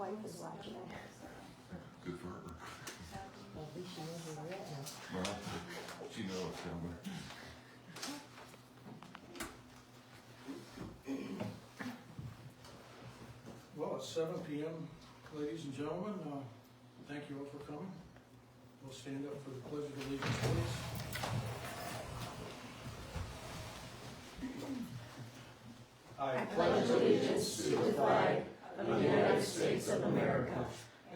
wife is watching. Good for her. Well, at least she knows where we're at now. Well, she knows down there. Well, it's 7 p.m., ladies and gentlemen. Thank you all for coming. We'll stand up for the Pledge of Allegiance, please. I pledge allegiance to the flag of the United States of America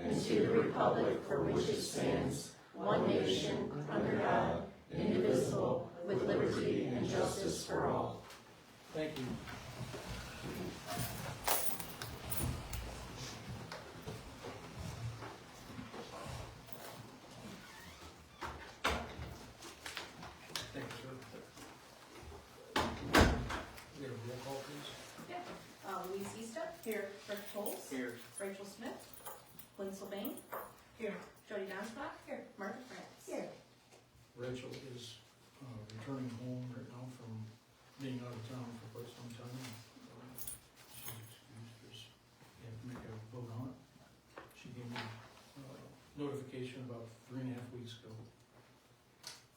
and to the republic for which it stands, one nation, under God, indivisible, with liberty and justice for all. Thank you. Thank you, sir. We have a roll call, please. Louise Eastup. Here. Rick Tolz. Here. Rachel Smith. Lynn Sylvain. Here. Jody Donspot. Here. Martha France. Here. Rachel is returning home right now from being out of town for quite some time. She's excused because you have to make a vote on it. She gave me notification about 3.5 weeks ago.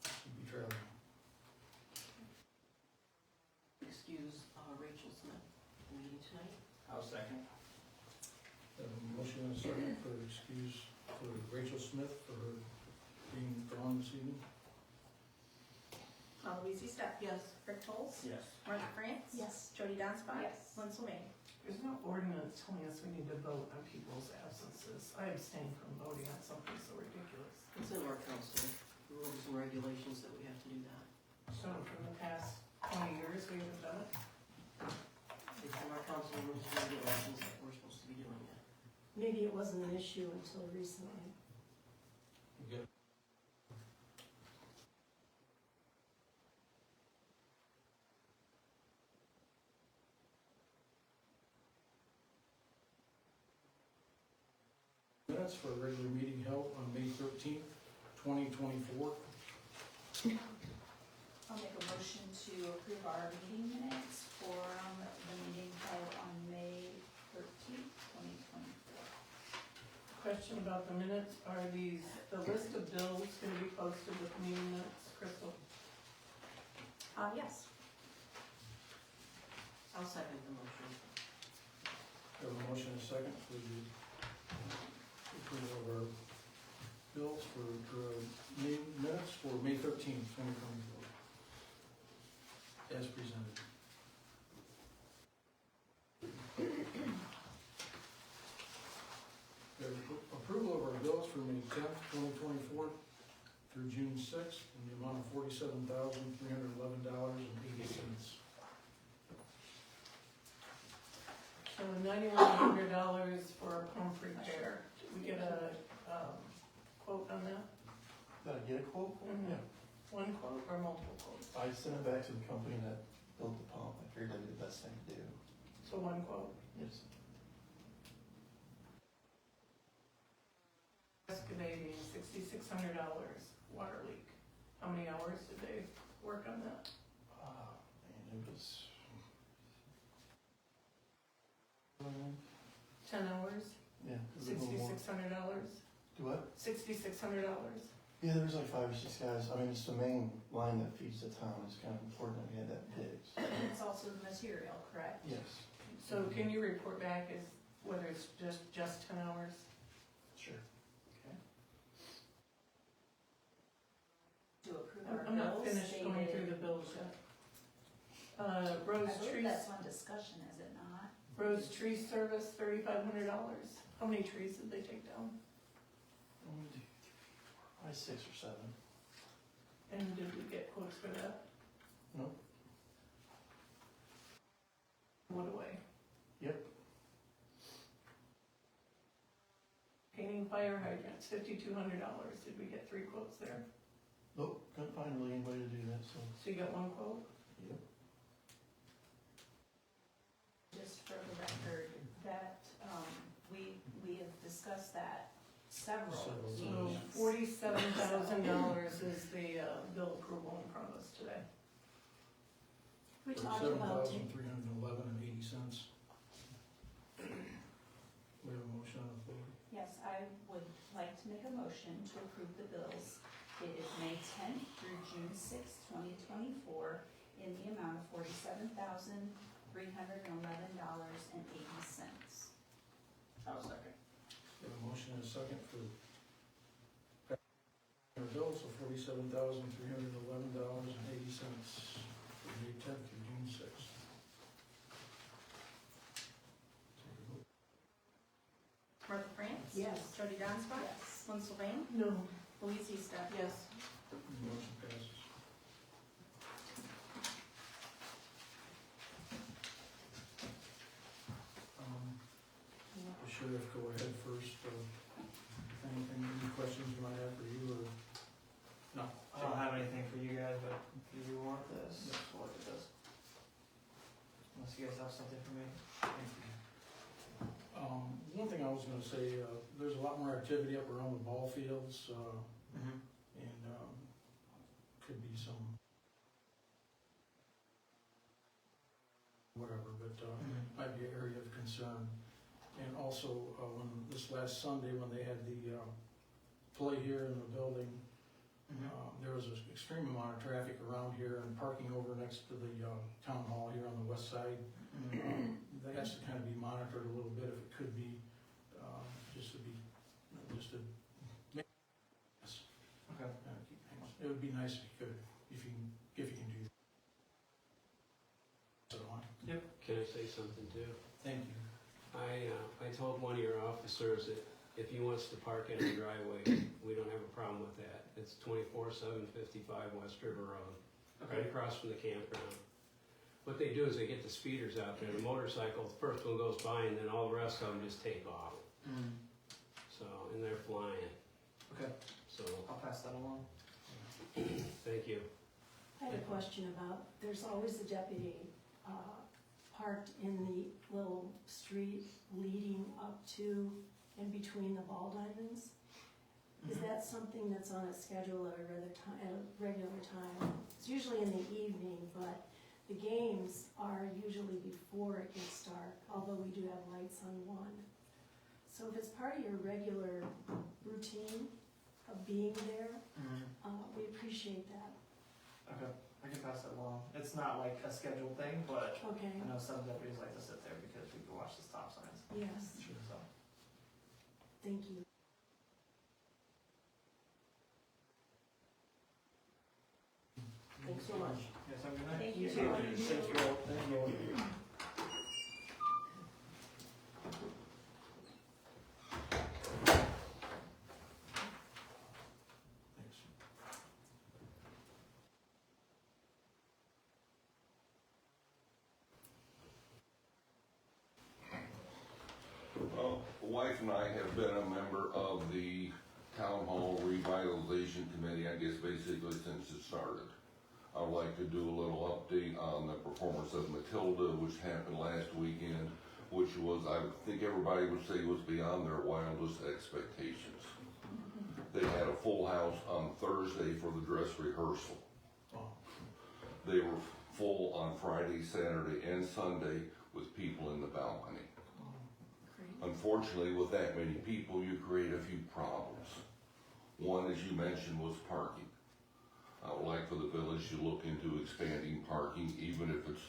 She'll be traveling. Excuse Rachel Smith, meeting tonight. I'll second. Have a motion and a second for excuse for Rachel Smith for her being gone this evening. Louise Eastup. Yes. Rick Tolz. Yes. Martha France. Yes. Jody Donspot. Yes. Lynn Sylvain. There's no ordinance telling us we need to vote on people's absences. I abstain from voting on something so ridiculous. It's in our council rules and regulations that we have to do that. So from the past 20 years, we haven't done it. It's in our council rules and regulations that we're supposed to be doing that. Maybe it wasn't an issue until recently. You get minutes for a regular meeting held on May 13th, 2024. I'll make a motion to approve our meeting minutes for the meeting held on May 13th, 2024. Question about the minutes, are these, the list of bills gonna be posted with the meeting minutes, Crystal? Yes. I'll second the motion. Have a motion and a second for the approval of our bills for minutes for May 13th, 2024, as presented. We have approval of our bills for May 10th, 2024 through June 6th in the amount of $47,311.80. So $9,100 for a pump repair. Did we get a, quote on that? Did I get a quote? Mhm. Yeah. One quote or multiple quotes? I sent it back to the company that built the pump. I figured that'd be the best thing to do. So one quote. Yes. Excavating, $6,600, water leak. How many hours did they work on that? Man, it was. 10 hours, Yeah. it was a little more. $6,600? Do what? $6,600? Yeah, there was like 5 or 6 guys. I mean, it's the main line that feeds the town. It's kind of important that we had that digs. It's also the material, correct? Yes. So can you report back as whether it's just 10 hours? Sure. To approve our bills. I'm not finished going through the bills yet. Rose I believe trees, that's on discussion, is it not? Rose tree service, $3,500. How many trees did they take down? 1, 2, 3, 4, 5, 6 or 7. And did we get quotes for that? No. Wood away. Yep. Painting fire hydrants, $5,200. Did we get 3 quotes there? Nope. Couldn't find really anybody to do that. So. So you got 1 quote? Yep. Just for the record, that, we have discussed that several Several So meetings. $47,000 is the bill approval in front of us today. We talked about $7,311.80. We have a motion on the floor. Yes, I would like to make a motion to approve the bills dated May 10th through June 6th, 2024, in the amount of $47,311.80. I'll second. We have a motion and a second for our bills of $47,311.80 for May 10th through June 6th. Martha France? Yes. Jody Donspot? Yes. Lynn Sylvain? No. Louise Easton? Yes. Motion passes. The sheriff, go ahead first. Anything, any questions you might have for you or? No. I don't have anything for you guys, but if you want this, we'll look at this. Unless you guys have something for me. One thing I was gonna say, there's a lot more activity up around the ball fields, Mm-hmm. and, could be some whatever, but, might be an area of concern. And also, when this last Sunday, when they had the, play here in the building, there was an extreme amount of traffic around here and parking over next to the, town hall here on the west side. That has to kind of be monitored a little bit if it could be, just to make. Okay. It would be nice if you could, if you can do that. So, Can I say something too? thank you. I told one of your officers that if he wants to park in the driveway, we don't have a problem with that. It's 24/755 West River Road, right across from the campground. What they do is they get the speeders out there, the motorcycle, the first one goes by and then all the rest of them just take off. So, and they're flying, Okay, so, I'll pass that along. thank you. I had a question about, there's always a deputy, parked in the little street leading up to and between the ball diamonds. Is that something that's on a schedule at a regular time? It's usually in the evening, but the games are usually before it gets dark, although we do have lights on one. So if it's part of your regular routine of being there, we appreciate that. Okay, I can pass that along. It's not like a scheduled thing, but Okay, I know some deputies like to sit there because we can watch the stop signs. yes, So, thank you. Thanks so much. you guys have a good night. Thank you. Thank you all. Thank you all. Thanks. The wife and I have been a member of the Town Hall Revitalization Committee, I guess basically since it started. I would like to do a little update on the performance of Matilda, which happened last weekend, which was, I think everybody would say, was beyond their wildest expectations. They had a full house on Thursday for the dress rehearsal. Wow. They were full on Friday, Saturday, and Sunday with people in the balcony. Great. Unfortunately, with that many people, you create a few problems. One, as you mentioned, was parking. I would like for the village to look into expanding parking, even if it's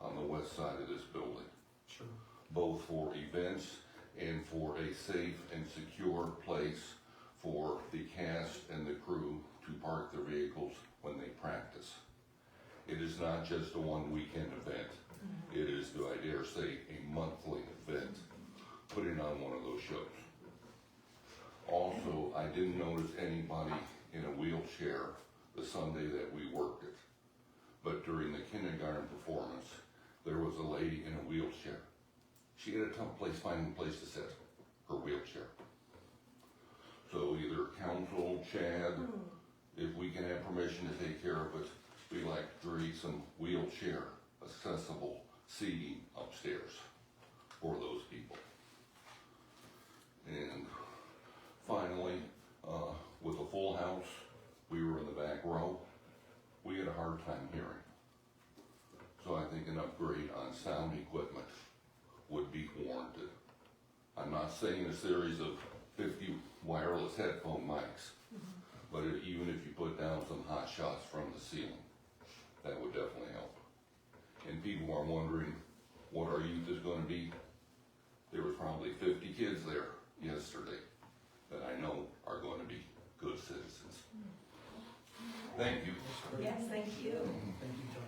on the west side of this building, Sure. both for events and for a safe and secure place for the cast and the crew to park their vehicles when they practice. It is not just a one weekend event. It is, do I dare say, a monthly event, putting on one of those shows. Also, I didn't notice anybody in a wheelchair the Sunday that we worked it. But during the kindergarten performance, there was a lady in a wheelchair. She had a tough place finding a place to sit, her wheelchair. So either council, Chad, if we can have permission to take care of it, we like to create some wheelchair accessible seating upstairs for those people. And finally, with a full house, we were in the back row. We had a hard time hearing. So I think an upgrade on sound equipment would be warranted. I'm not saying a series of 50 wireless headphone mics. But even if you put down some hot shots from the ceiling, that would definitely help. And people are wondering what our youth is gonna be. There was probably 50 kids there yesterday that I know are gonna be good citizens. Thank you. That's great. Yes, thank you. Thank you, Tom.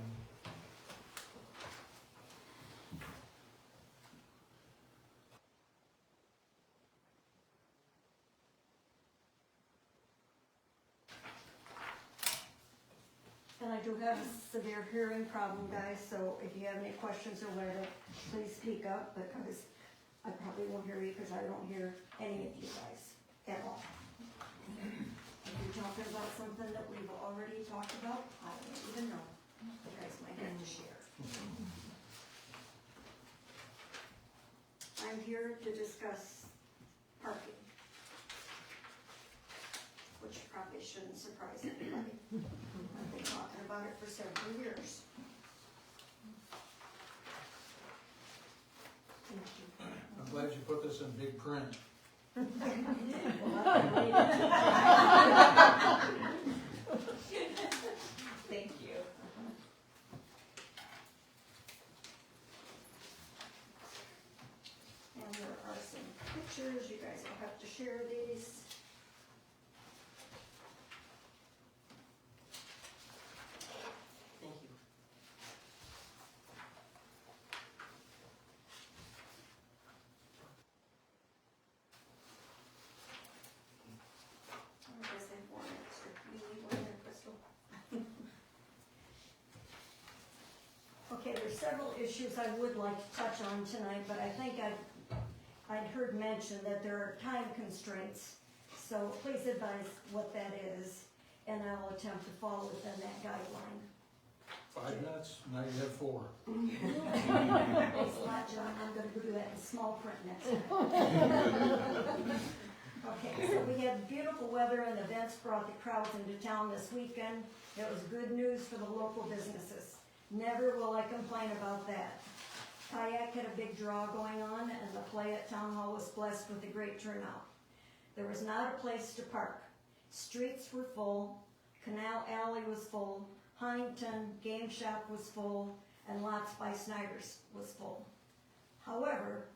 And I do have a severe hearing problem, guys, so if you have any questions or whatever, please speak up, because I probably won't hear you, because I don't hear any of you guys at all. If you're talking about something that we've already talked about, I don't even know. You guys might have to share. I'm here to discuss parking, which probably shouldn't surprise anybody. I've been talking about it for several years. Thank you. I'm glad you put this in big print. Thank you. And there are some pictures, you guys will have to share these. Thank you. I guess I have one extra. You need one there, Crystal? Okay, there's several issues I would like to touch on tonight, but I think I'd heard mention that there are time constraints. So please advise what that is, and I will attempt to fall within that guideline. 5 minutes, now you have 4. Thanks a lot, John. I'm gonna do that in small print next time. Okay, so we had beautiful weather and events brought the crowds into town this weekend. It was good news for the local businesses. Never will I complain about that. Kayak had a big draw going on, and the play at Town Hall was blessed with a great turnout. There was not a place to park. Streets were full, Canal Alley was full, Huntington Game Shop was full, and Lots by Snyder's was full. However,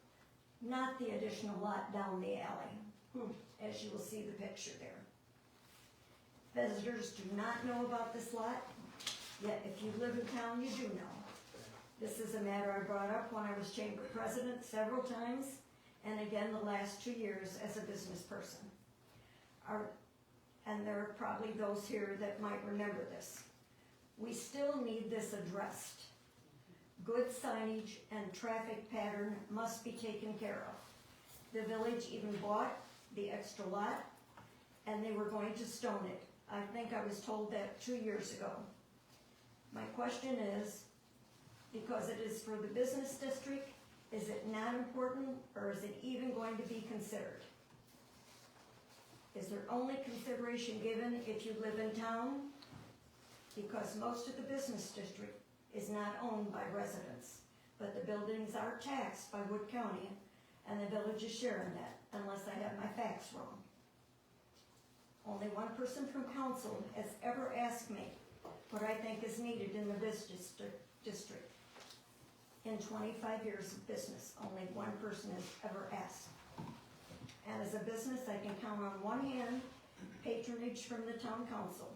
not the additional lot down the alley, as you will see the picture there. Visitors do not know about this lot, yet if you live in town, you do know. This is a matter I brought up when I was chamber president several times, and again the last 2 years as a business person. And there are probably those here that might remember this. We still need this addressed. Good signage and traffic pattern must be taken care of. The village even bought the extra lot, and they were going to stone it. I think I was told that 2 years ago. My question is, because it is for the business district, is it not important, or is it even going to be considered? Is there only consideration given if you live in town? Because most of the business district is not owned by residents, but the buildings are taxed by Wood County, and the village is sharing that, unless I have my facts wrong. Only one person from council has ever asked me what I think is needed in the business district. In 25 years of business, only one person has ever asked. And as a business, I can count on one hand patronage from the town council.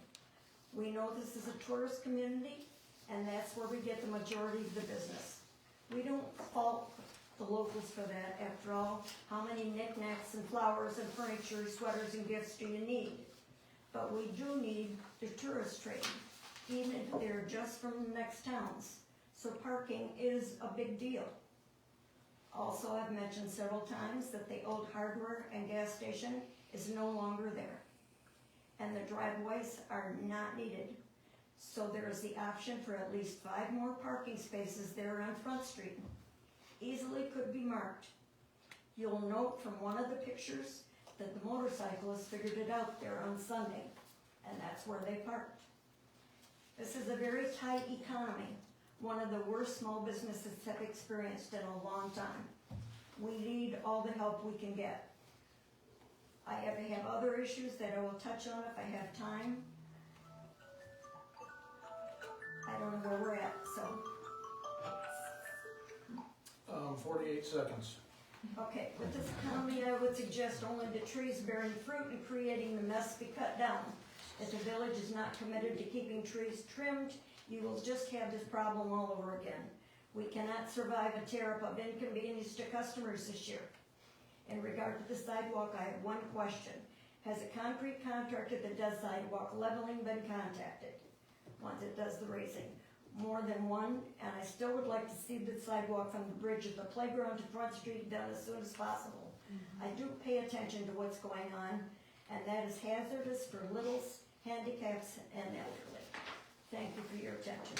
We know this is a tourist community, and that's where we get the majority of the business. We don't fault the locals for that. After all, how many knickknacks and flowers and furniture, sweaters and gifts do you need? But we do need the tourist trade, even if they're just from the next towns. So parking is a big deal. Also, I've mentioned several times that the old hardware and gas station is no longer there, and the driveways are not needed. So there is the option for at least 5 more parking spaces there on Front Street. Easily could be marked. You'll note from one of the pictures that the motorcyclists figured it out there on Sunday, and that's where they parked. This is a very tight economy, one of the worst small businesses have experienced in a long time. We need all the help we can get. I have other issues that I will touch on if I have time. I don't know where we're at, so, 48 seconds. okay, with this economy, I would suggest only the trees bearing fruit and creating the mess be cut down. If the village is not committed to keeping trees trimmed, you will just have this problem all over again. We cannot survive a tear-up of inconvenience to customers this year. In regard to the sidewalk, I have one question. Has a concrete contractor that does sidewalk leveling been contacted? Once it does the raising. More than one, and I still would like to see the sidewalk from the bridge at the playground to Front Street done as soon as possible. I do pay attention to what's going on, and that is hazardous for littles, handicaps, and elderly. Thank you for your attention.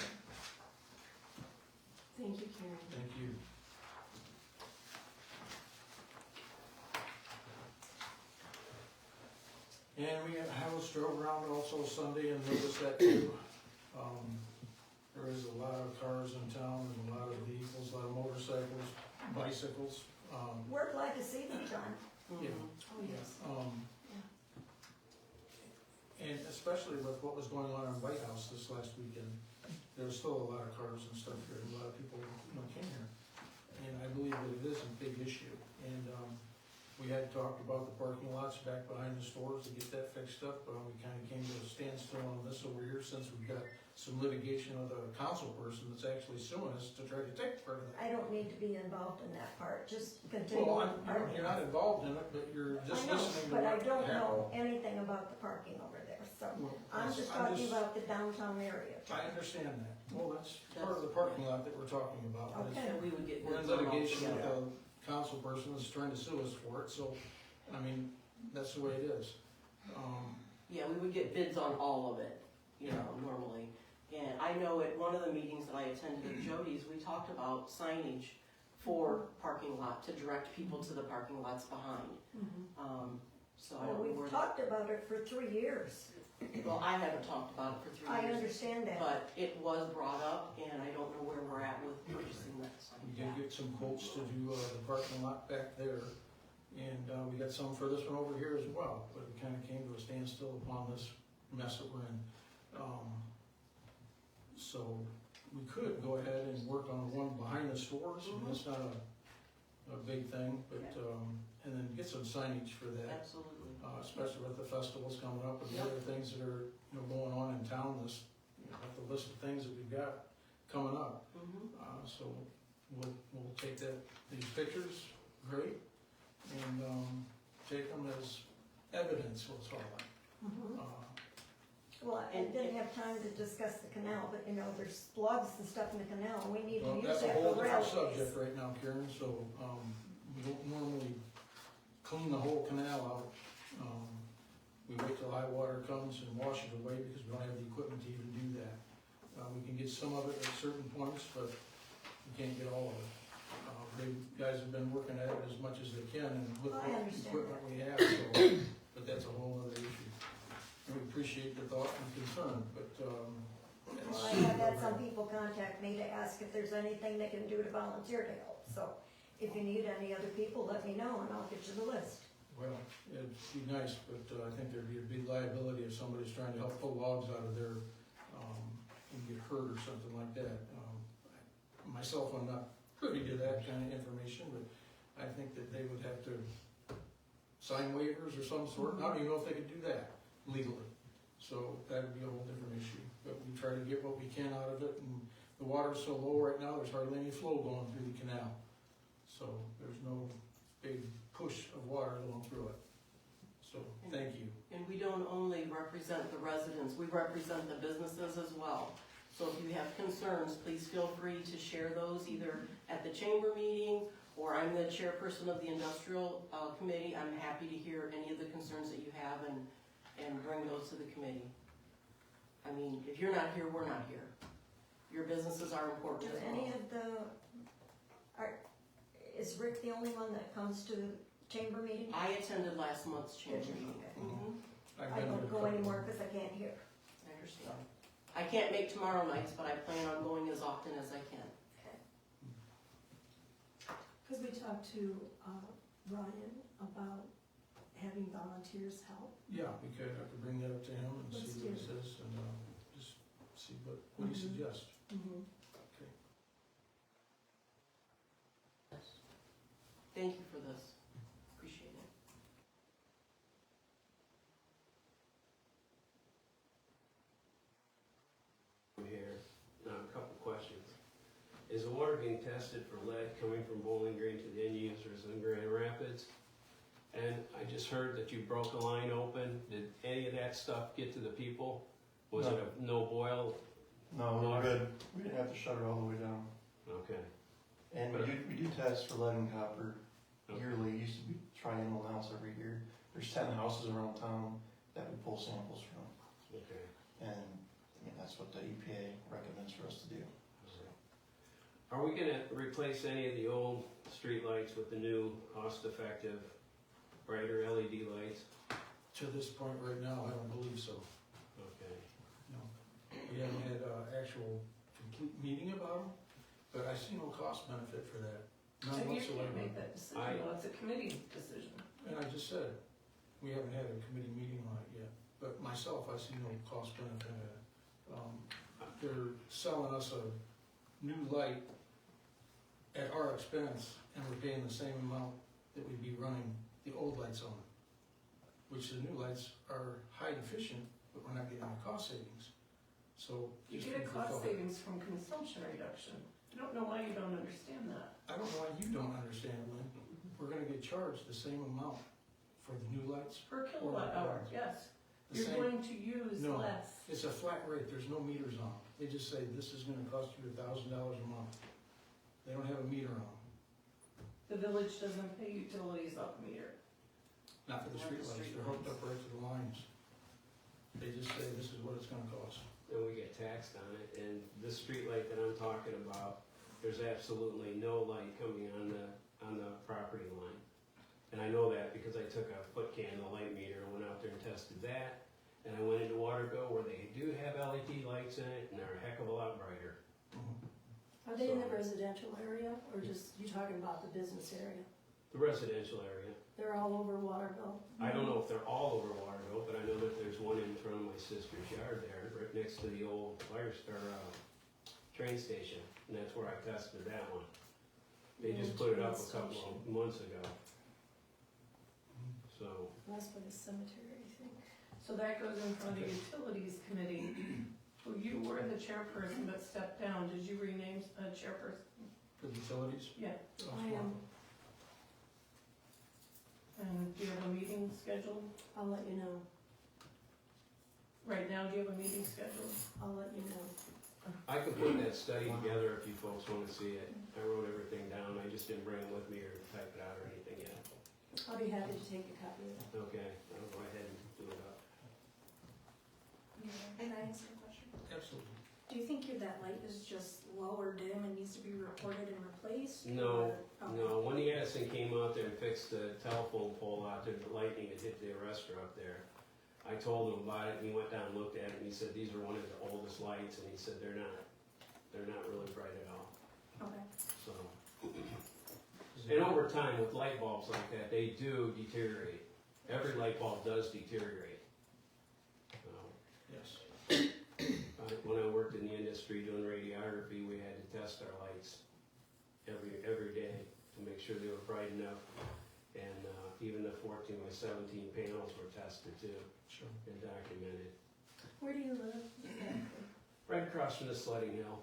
Thank you, Karen. Thank you. And we drove around also Sunday and noticed that too. There is a lot of cars in town and a lot of vehicles, a lot of motorcycles, bicycles. We're glad to see them, John. Yeah. Oh, yes. And especially with what was going on in White House this last weekend, there was still a lot of cars and stuff here, and a lot of people, came here. And I believe that it is a big issue. And, we had talked about the parking lots back behind the stores to get that fixed up. We kinda came to a standstill on this over here since we've got some litigation with a council person that's actually suing us to try to take part of that. I don't need to be involved in that part, just continue. Well, you're not involved in it, but you're just I know, listening to but I what don't happened. know anything about the parking over there, so Well, I'm just talking about the downtown area. I understand that. Well, that's part of the parking lot that we're talking about. but it's- Okay. And we would get We're in bids on all litigation with together. a council person that's trying to sue us for it, so, I mean, that's the way it is. Yeah, we would get bids on all of it, normally. And I know at one of the meetings that I attended at Jody's, we talked about signage for parking lot, to direct people to the parking lots behind. So I Well, don't know we've where, talked about it for 3 years. well, I haven't talked about it for 3 I years. understand that. But it was brought up, and I don't know where we're at with purchasing that We sign. did get some quotes to do the parking lot back there, and we got some for this one over here as well, but we kinda came to a standstill upon this mess that we're in. So we could go ahead and work on the one behind the stores, and that's not a big thing, but, and then get some signage for that. Absolutely. Especially with the festivals coming up and the other things that are, going on in town, this, the list of things that we've got coming up. So we'll take these pictures, great, and, take them as evidence, we'll call it. Well, I didn't have time to discuss the canal, but there's slugs and stuff in the canal, and we need to Well, use that's a that whole for different railways. subject right now, Karen, so, we don't normally clean the whole canal out. We wait till high water comes and wash it away because we don't have the equipment to even do that. We can get some of it at certain points, but we can't get all of it. The guys have been working at it as much as they can and with I what understand equipment we have, so, but that's a whole other issue. We appreciate the thought and concern, but, Well, I have had some people contact me to ask if there's anything they can do to volunteer to help, so if you need any other people, let me know and I'll get you the list. well, it'd be nice, but I think there'd be a big liability if somebody's trying to help pull logs out of there, and get hurt or something like that. Myself, I'm not privy to that kind of information, but I think that they would have to sign waivers or some sort. I don't even know if they could do that legally. So that would be a whole different issue. But we try to get what we can out of it, and the water's so low right now, there's hardly any flow going through the canal. So there's no big push of water going through it. So, thank you. And we don't only represent the residents, we represent the businesses as well. So if you have concerns, please feel free to share those either at the chamber meeting, or I'm the chairperson of the industrial committee. I'm happy to hear any of the concerns that you have and bring those to the committee. I mean, if you're not here, we're not here. Your businesses are important Do as well. any of is Rick the only one that comes to the chamber meeting? I attended last month's chamber Did you? meeting. Okay. Mhm. I've I been to a don't go couple. anymore because I can't hear. I understand. I can't make tomorrow nights, but I plan on going as often as I can. Because we talked to Ryan about having volunteers help? Yeah, we could, I could bring that up to him and Let's see what he do says, and, just see what he Mhm. suggests. Mm-hmm. Thank you for this, appreciate it. Here, a couple questions. Is the water being tested for lead coming from Bowling Green to the end users in Grand Rapids? And I just heard that you broke a line open. Did any of that stuff get to the people? Was it a no boil? No, we're good. We didn't have to shut it all the way down. Okay. And we do test for lead and copper yearly. It used to be triennial, now it's every year. There's 10 houses around town that we pull samples from. Okay. And, I mean, that's what the EPA recommends for us to do. Are we gonna replace any of the old streetlights with the new cost-effective, brighter LED lights? To this point right now, I don't believe so. Okay. No. We haven't had an actual complete meeting about them, but I see no cost benefit for that. So None you can't whatsoever. make that decision, though, it's a committee decision. And I just said, we haven't had a committee meeting on it yet, but myself, I see no cost benefit in it. They're selling us a new light at our expense, and we're paying the same amount that we'd be running the old lights on. Which the new lights are high efficient, but we're not getting the cost savings. So. You just get a food for cost thought. savings from consumption reduction. I don't know why you don't understand that. I don't know why you don't understand, Lynn. We're gonna get charged the same amount for the new lights. Per kilowatt hour, yes. The You're same- going to use No. less. It's a flat rate, there's no meters on them. They just say, this is gonna cost you $1,000 a month. They don't have a meter on them, The village doesn't pay utilities off meter. not for the Not the streetlights, they're hooked up right to the lines. They just say, this is what it's gonna cost. Then we get taxed on it, and this streetlight that I'm talking about, there's absolutely no light coming on the property line. And I know that because I took a foot candle light meter, went out there and tested that, and I went into Waterville where they do have LED lights in it, and they're a heck of a lot brighter. Are they in the residential area, or just, you talking about the business area? The residential area. They're all over Waterville? I don't know if they're all over Waterville, but I know that there's one in front of my sister's yard there, right next to the old train station, and that's where I tested that one. They just put it up a couple of months ago. So, That's for the cemetery, I think. So that goes in front of the utilities committee, who you were the chairperson but stepped down. Did you rename a chairperson? For the utilities? Yeah. I am, And do you have a meeting scheduled? I'll let you know, Right now, do you have a meeting scheduled? I'll let you know. I can put that study together if you folks wanna see it. I wrote everything down, I just didn't bring it with me or type it out or anything yet. I'll be happy to take a copy of it. Okay, I'll go ahead and do it up. Can I ask a question? Absolutely. Do you think that light is just low or dim and needs to be reported and replaced? No, or- okay. no, when the Edison came out there and fixed the telephone pole out there, the lightning had hit the arrestor up there. I told him about it, and he went down and looked at it, and he said, these are one of the oldest lights, and he said, they're not really bright at all, Okay. so. And over time, with light bulbs like that, they do deteriorate. Every light bulb does deteriorate. Yes. When I worked in the industry doing radiography, we had to test our lights every day to make sure they were bright enough. And even the 14 by 17 panels were tested too Sure. and documented. Where do you live? Right across from the sledding hill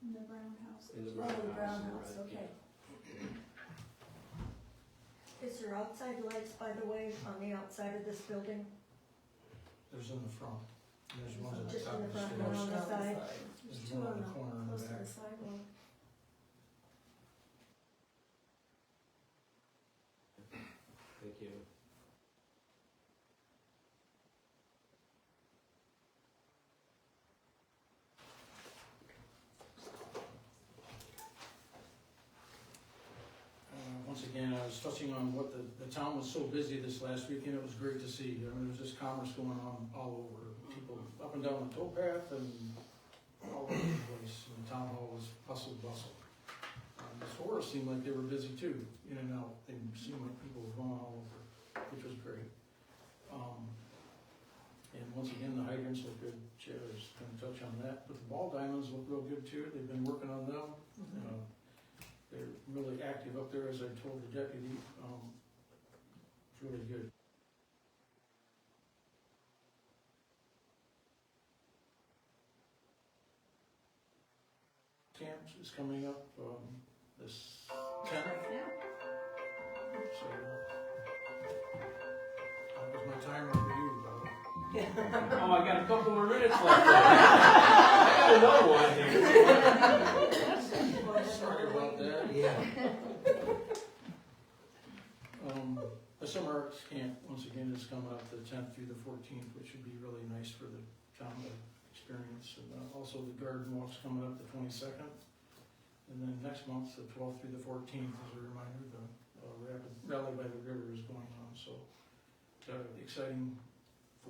In the brown house. in the Oh, brown the brown house. house, okay. Is there outside lights, by the way, on the outside of this building? There's in the front. There's ones at the Just top in of the the front and stairs. on the side? There's There's two one on on the, the corner and the close to the back. sidewalk. Thank you. Once again, I was touching on what the town was so busy this last weekend, it was great to see. I mean, there's just commerce going on all over. People up and down the towpath and all over the place. And the town hall was hustle bustle. The stores seemed like they were busy too, in and out. They seemed like people were going all over. which was great. And once again, the hydrants look good. Chair is gonna touch on that, but the ball diamonds look real good too. They've been working on them. They're really active up there, as I told the deputy. It's really good. Camp is coming up, this 10th, so. That was my timer for you, Bob. Oh, I got a couple more minutes left. I got another one here. Sorry about that. Yeah. The summer arts camp, once again, is coming up the 10th through the 14th, which would be really nice for the town to experience. And also the garden walk's coming up the 22nd. And then next month, the 12th through the 14th, as a reminder, the Rally by the River is going on. So it's an exciting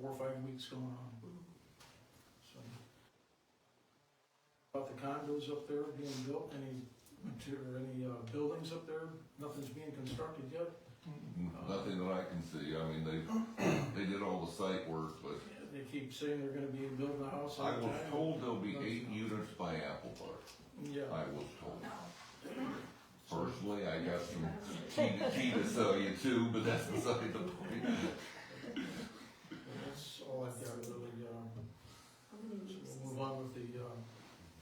4 or 5 weeks going on. So, about the condos up there being built, any buildings up there, nothing's being constructed yet. Nothing that I can see. I mean, they did all the site work, but They keep saying they're gonna be building a house all I the was time. told there'll be 8 units by Apple Park. Yeah. I was told. Personally, I got some tea to sell you too, but that's beside the point. That's all I've got really, so we'll move on with the,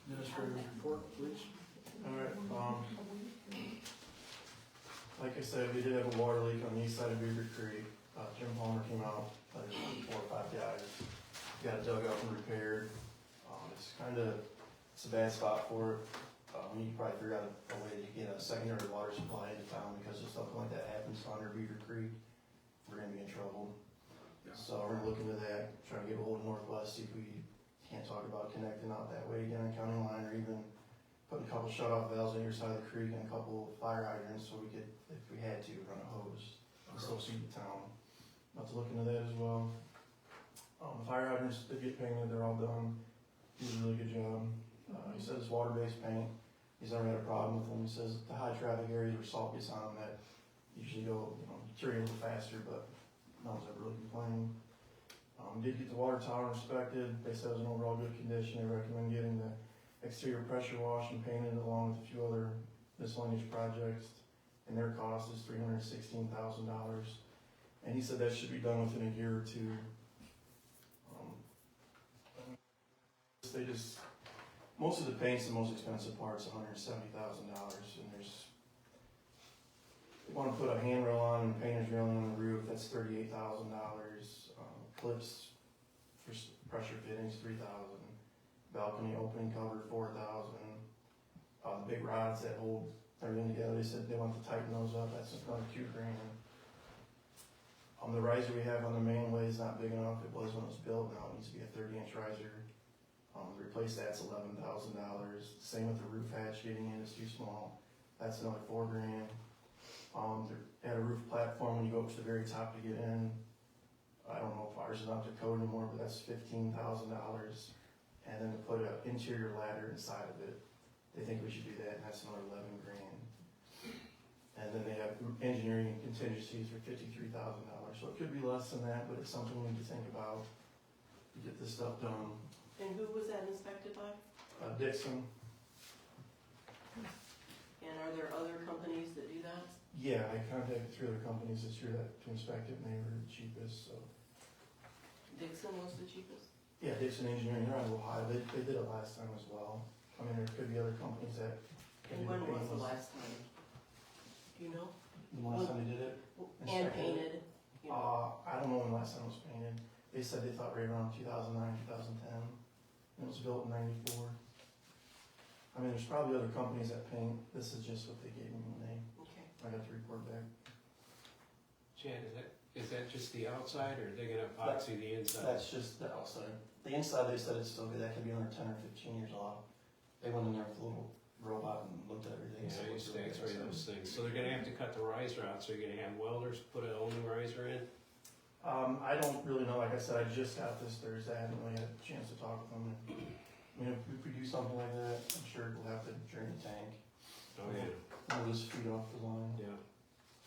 administrator's report, please. Alright, like I said, we did have a water leak on the east side of Beaver Creek. Jim Palmer came out, there's 4 or 5 guys, got it dug up and repaired. It's a bad spot for it. We need to probably figure out a way to get a secondary water supply into town, because if something like that happens under Beaver Creek, we're gonna be in trouble. Yeah. So we're gonna look into that, try to get a hold of Northwest, see if we can't talk about connecting out that way again on county line, or even putting a couple shut-off valves on your side of the creek and a couple fire hydrants, so we could, if we had to, run a hose associated with town. About to look into that as well. The fire hydrants did get painted, they're all done. He did a really good job. He says it's water-based paint. He's never had a problem with them. He says the high traffic areas where salt gets on them, that usually go, cure a little faster, but no one's ever really complaining. Did get the water tower inspected. They said it was in overall good condition. They recommend getting the exterior pressure wash and painted along with a few other miscellaneous projects. And their cost is $316,000. And he said that should be done within a year or two. Most of the paint's the most expensive part's $170,000, and they want to put a handrail on and painter's railing on the roof, that's $38,000. Clips for pressure fittings, $3,000. Balcony opening cover, $4,000. The big rods that hold everything together, they said they want to tighten those up, that's another $2,000. The riser we have on the main way is not big enough. It was when it was built, now it needs to be a 30-inch riser. To replace that's $11,000. Same with the roof hatch getting in, it's too small. That's another $4,000. They had a roof platform when you go up to the very top to get in. I don't know if ours is up to code anymore, but that's $15,000. And then to put an interior ladder inside of it, they think we should do that, and that's another $11,000. And then they have engineering and contingencies for $53,000. So it could be less than that, but it's something we need to think about to get this stuff done. And who was that inspected by? Dixon. And are there other companies that do that? Yeah, I contacted 3 other companies this year to inspect it, and they were the cheapest, so. Dixon was the cheapest? Yeah, Dixon Engineering, they're on a little high, they did it last time as well. I mean, there could be other companies that. And when was the last time? Do you know? The last time they did it? And painted? You know. I don't know when the last time it was painted. They said they thought right around 2009, 2010. And it was built in '94. I mean, there's probably other companies that paint. This is just what they gave me when Okay. I got the report back. Chad, is that just the outside, or are they gonna epoxy the inside? That's just the outside. The inside, they said it's still good. That could be another 10 or 15 years off. They went in there with a little robot and looked at everything. Yeah, I used to So X-ray those things. So they're gonna have to cut the riser out, so you're gonna have welders put a whole new riser in? I don't really know. Like I said, I just got this Thursday. I haven't really had a chance to talk with them. I mean, if we do something like that, I'm sure we'll have to drain the tank. Oh, yeah. We'll just feed off the line. Yeah.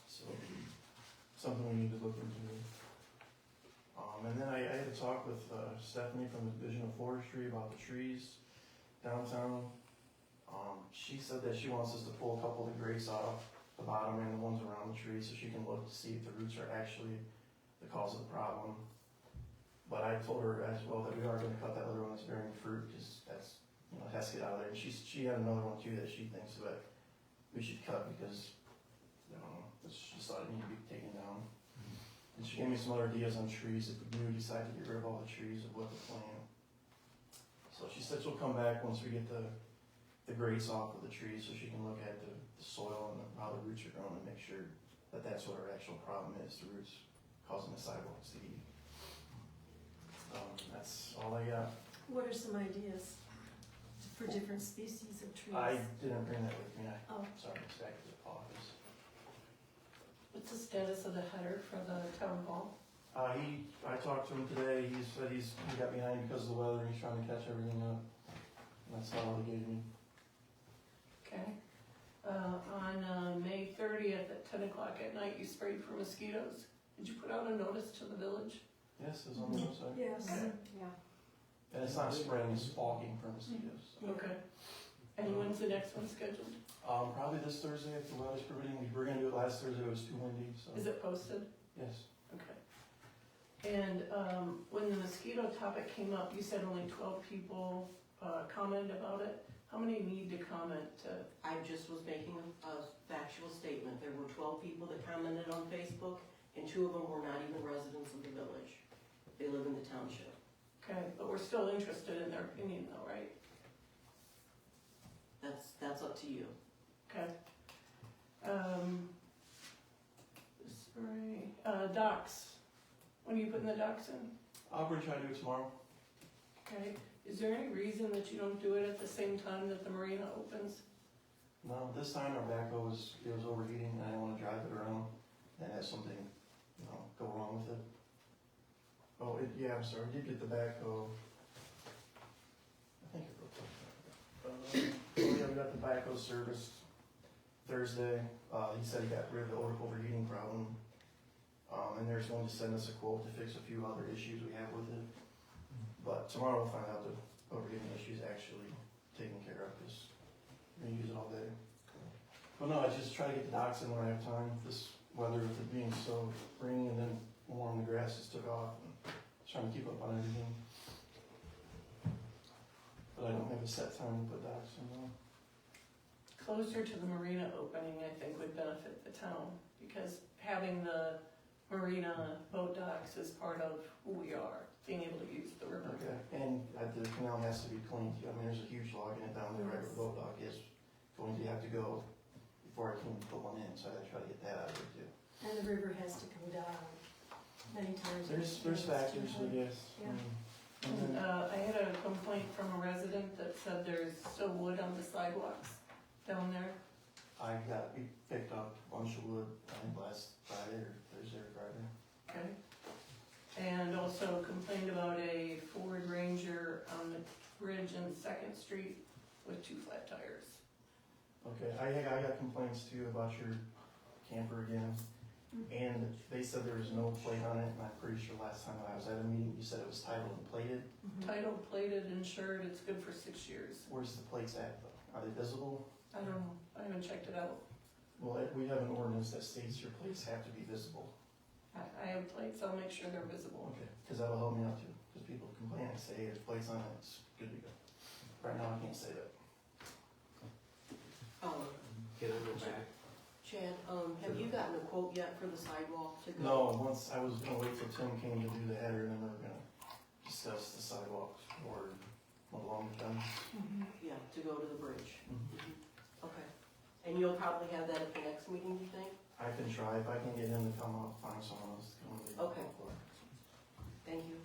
So something we need to look into. And then I had a talk with Stephanie from the Division of Forestry about the trees downtown. She said that she wants us to pull a couple of the grates off the bottom and the ones around the tree so she can look to see if the roots are actually the cause of the problem. But I told her as well that we are gonna cut that other one that's bearing fruit, because that's, you know, it has to get out of there. And she had another one too that she thinks that we should cut because, I don't know, she just thought it needed to be taken down. And she gave me some other ideas on trees if we do decide to get rid of all the trees of what to plant. So she said she'll come back once we get the grates off of the trees so she can look at the soil and how the roots are growing and make sure that that's what our actual problem is, the roots causing the sidewalks to eat. That's all I got. What are some ideas for different species of trees? I didn't bring that with me. Oh. Sorry, it's back to the office. What's the status of the header for the town hall? I talked to him today, he said he got behind because of the weather, and he's trying to catch everything up. And that's all he gave me. Okay. On May 30th at 10 o'clock at night, you sprayed for mosquitoes. Did you put out a notice to the village? Yes, it's on the website. Yes. Yeah. And it's not spraying, it's fogging for mosquitoes. So. Okay. And when's the next one scheduled? Probably this Thursday if the weather's permitting. We were gonna do it last Thursday, it was too windy, so. Is it posted? Yes. Okay. And when the mosquito topic came up, you said only 12 people commented about it. How many need to comment to? I just was making a factual statement. There were 12 people that commented on Facebook, and 2 of them were not even residents of the village. They live in the township. Okay, but we're still interested in their opinion though, right? That's up to you. Okay. Sorry, docks. When are you putting the docks in? I'll probably try to do it tomorrow. Okay. Is there any reason that you don't do it at the same time that the marina opens? No, this time our backhoe was overheating and I didn't wanna drive it around and have something, you know, go wrong with it. Oh, yeah, I'm sorry, we did get the backhoe. I think it looked like that. Yeah, we got the backhoe serviced Thursday. He said he got rid of the overheating problem. And they're going to send us a quote to fix a few other issues we have with it. But tomorrow we'll find out the overheating issue is actually taken care of, because we're gonna use it all day. But no, I just try to get the docks in when I have time. This weather with it being so rainy and then warm, the grass just took off. And trying to keep up on everything. But I don't have a set time to put docks in now. Closer to the marina opening, I think, would benefit the town, because having the marina boat docks is part of who we are, being able to use the river. Okay, and the canal has to be cleaned too. I mean, there's a huge log in it down there, right where the boat dock is. Going to have to go before I can put one in, so I gotta try to get that out of there too. And the river has to come down many times. There's factors, I guess. Yeah. And, I had a complaint from a resident that said there's still wood on the sidewalks down there. We picked up a bunch of wood, I think last Friday or Thursday or Friday. Okay. And also complained about a Ford Ranger on the bridge in 2nd Street with 2 flat tires. Okay, I got complaints too about your camper again. And they said there was no plate on it, and I'm pretty sure last time I was at a meeting, you said it was titled and plated. Title, plated, insured, it's good for 6 years. Where's the plates at though? Are they visible? I don't know, I haven't checked it out. Well, we have an ordinance that states your plates have to be visible. I have plates, I'll make sure they're visible. Okay, because that'll help me out too, because people complain and say, hey, there's plates on it, it's good to go. Right now, I can't say that. Can I go back? Chad, have you gotten a quote yet for the sidewalk to go? No, I was gonna wait till Tim came to do the header, and then we were gonna discuss the sidewalks or along the fence. Yeah, to go to the bridge. Okay. And you'll probably have that at the next meeting, you think? I can try, if I can get him to come up, find someone else to come. Okay. Thank you.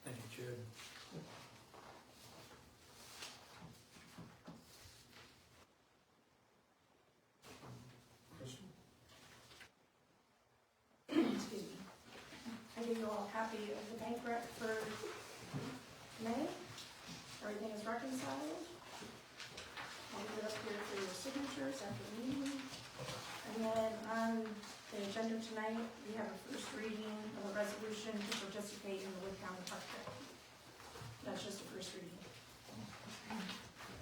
Thank you, Chad. Crystal? Excuse me. Are you all happy of the bank rec for May? Everything is reconciled? here for your signatures after the meeting. And then on the agenda tonight, we have a first reading of a resolution to participate in the Wood County Park Trip. That's just a first reading.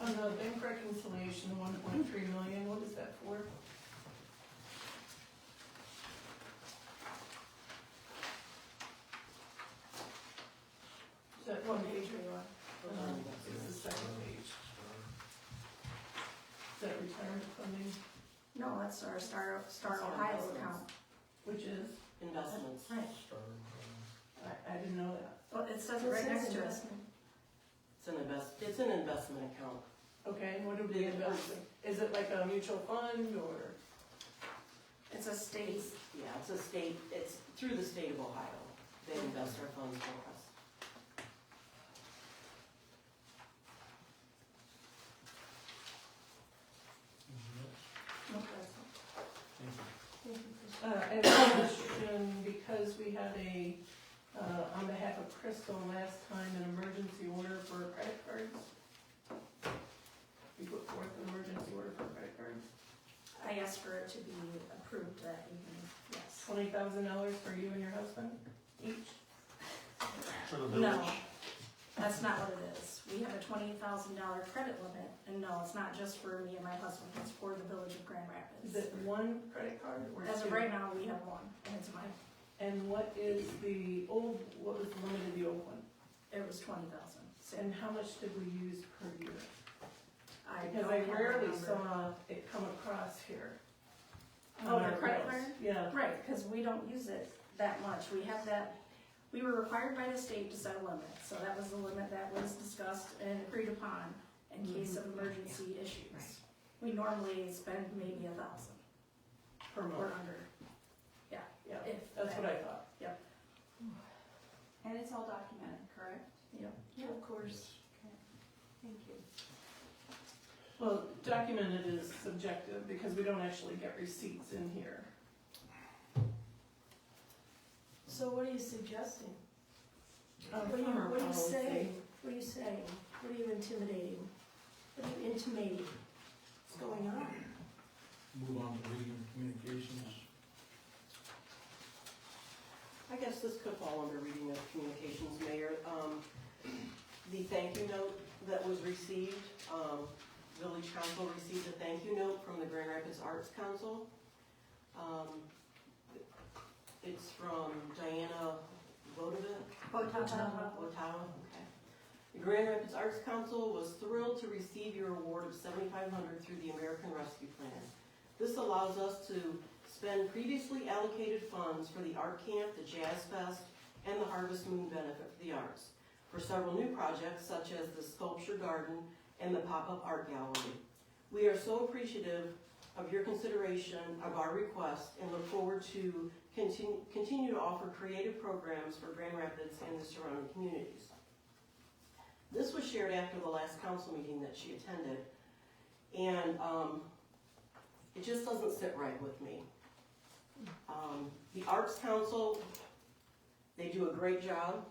On the bank reconciliation, 1.3 million, what is that for? Is that one page or what? It's the second page. Is that retirement funding, No, that's our Star Ohio account. which is, Investments. Right. I didn't know that. Well, it says it right next to it. It's an investment account. Okay, what do we invest in? Is it like a mutual fund or? It's a state. Yeah, it's a state, it's through the state of Ohio. They invest our funds for us. No, that's I have a question, because we had on behalf of Crystal last time, an emergency order for credit cards. We put forth an emergency order for credit cards, I asked for it to be approved that evening, yes. $20,000 for you and your husband each? No, that's not what it is. We have a $20,000 credit limit, and no, it's not just for me and my husband, it's for the village of Grand Is Rapids. it one credit card or As of two? right now, we have one, and it's mine. And what was the limit of the old one? It was 20,000. And how much did we use per year? Because don't I have a rarely number. saw it come across here. Oh, On the our credit bills. card? Yeah. Right, because we don't use it that much. We have that, we were required by the state to set a limit, so that was the limit that was discussed and agreed upon in case of emergency issues. We normally spend maybe 1,000 Per or month. under. Yeah, If that's that. what I thought. And it's all documented, correct? Yeah, of course. Thank you. Well, documented is subjective because we don't actually get receipts in here. So what are you suggesting? From What our are you policy. saying? What are you saying? What are you intimidating? What are you intimating? What's going on? Move on to reading and communications. I guess this could fall under reading of communications, Mayor. The thank you note that was received, Village Council received a thank you note from the Grand Rapids Arts Council. It's from Diana Otawa, okay. The Grand Rapids Arts Council was thrilled to receive your award of $7,500 through the American Rescue Plan. This allows us to spend previously allocated funds for the Art Camp, the Jazz Fest, and the Harvest Moon Benefit for the Arts, for several new projects such as the Sculpture Garden and the Pop-Up Art Gallery. We are so appreciative of your consideration of our request and look forward to continue to offer creative programs for Grand Rapids and the surrounding communities. This was shared after the last council meeting that she attended, and it just doesn't sit right with me. The Arts Council, they do a great job,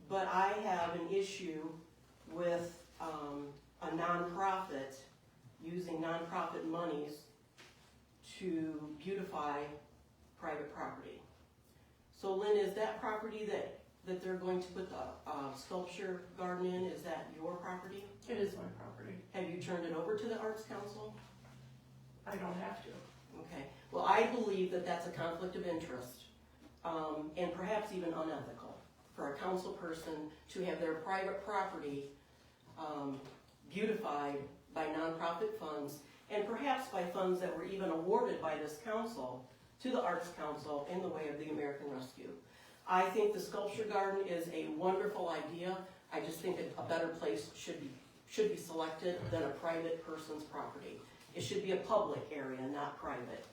but I have an issue with a nonprofit using nonprofit monies to beautify private property. So Lynn, is that property that they're going to put the sculpture garden in, is that your property? It is my property. Have you turned it over to the Arts Council? I don't have to. Okay, well, I believe that that's a conflict of interest, and perhaps even unethical for a council person to have their private property beautified by nonprofit funds, and perhaps by funds that were even awarded by this council to the Arts Council in the way of the American Rescue. I think the Sculpture Garden is a wonderful idea. I just think a better place should be selected than a private person's property. It should be a public area, not private.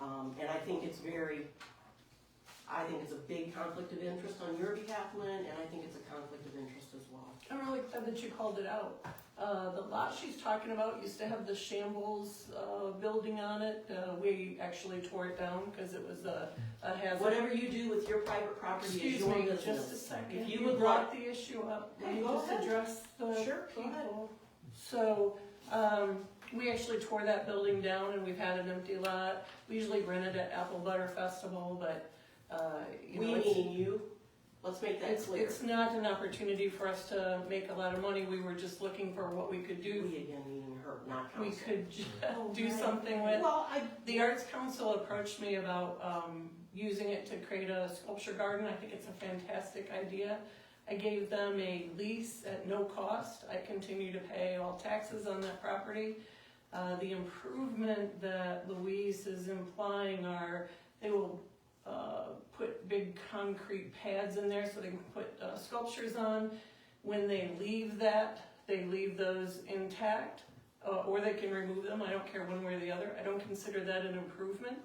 And I think it's a big conflict of interest on your behalf, Lynn, and I think it's a conflict of interest as well. I'm really glad that you called it out. The lot she's talking about used to have the shambles building on it. We actually tore it down because it was a hazard. Whatever you do with your private property is Excuse your me, business. just a second. If you You would brought like, the issue up. Will Okay, you go just ahead. address the Sure, go ahead. people? So, we actually tore that building down and we've had an empty lot. We usually rent it at Apple Butter Festival, but, you know, We meaning you, let's make that clear. it's not an opportunity for us to make a lot of money. We were just looking for what we could do. We again meaning her, not We council. could do something with. Well, The Arts Council approached me about using it to create a sculpture garden. I think it's a fantastic idea. I gave them a lease at no cost. I continue to pay all taxes on that property. The improvement that Louise is implying are, they will put big concrete pads in there so they can put sculptures on. When they leave that, they leave those intact, or they can remove them. I don't care one way or the other. I don't consider that an improvement.